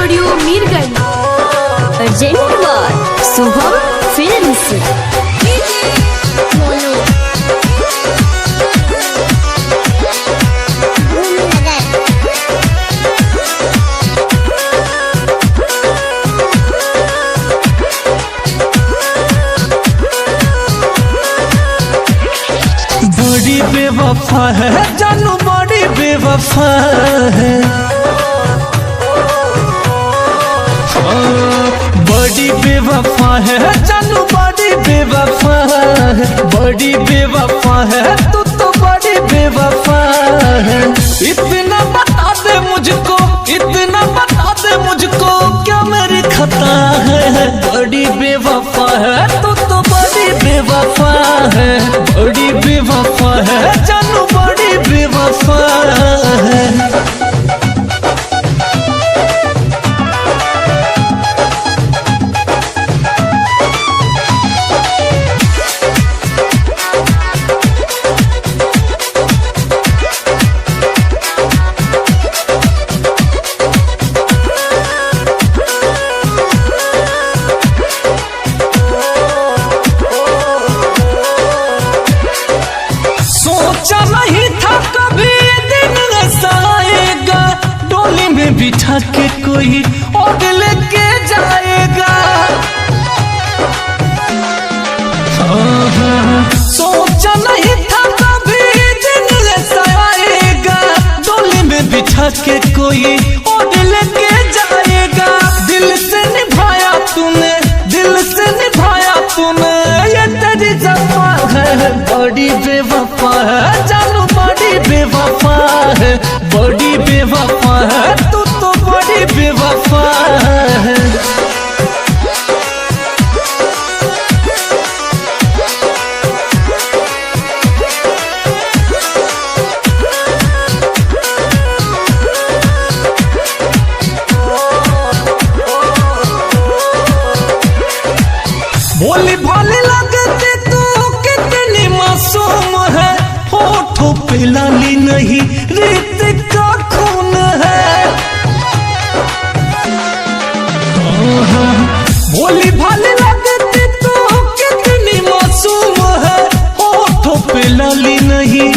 Studio Mirganj. Urgent बार Shubham films. बड़ी बेवफा है जानू, बड़ी बेवफा है, बड़ी बेवफा है जानू, बड़ी बेवफा है, बड़ी बेवफा है तू तो बड़ी बेवफा है। इतना बता दे मुझको, इतना बता दे मुझको, क्या मेरी खता है। बड़ी बेवफा है तू तो बड़ी बेवफा है, बड़ी बेवफा है जानू, बड़ी बेवफा है। सोचा नहीं था कभी दिन ऐसा आएगा, डोली में बिठा के कोई और लेके जाएगा। सोचा नहीं था कभी दिन ऐसा आएगा, डोली में बिठा के कोई और लेके जाएगा। दिल से निभाया तूने, दिल से निभाया तूने, ये तेरी जफ़ा है। बड़ी बेवफा है जानू, बड़ी बेवफा है, बड़ी बेवफा है तू तो बड़ी बेवफा है। भोली भाली लगती तू कितनी मासूम है, होठों पे लाली नहीं रेत का खून है। भोली भाली लगती तू कितनी मासूम है, होठों पे लाली नहीं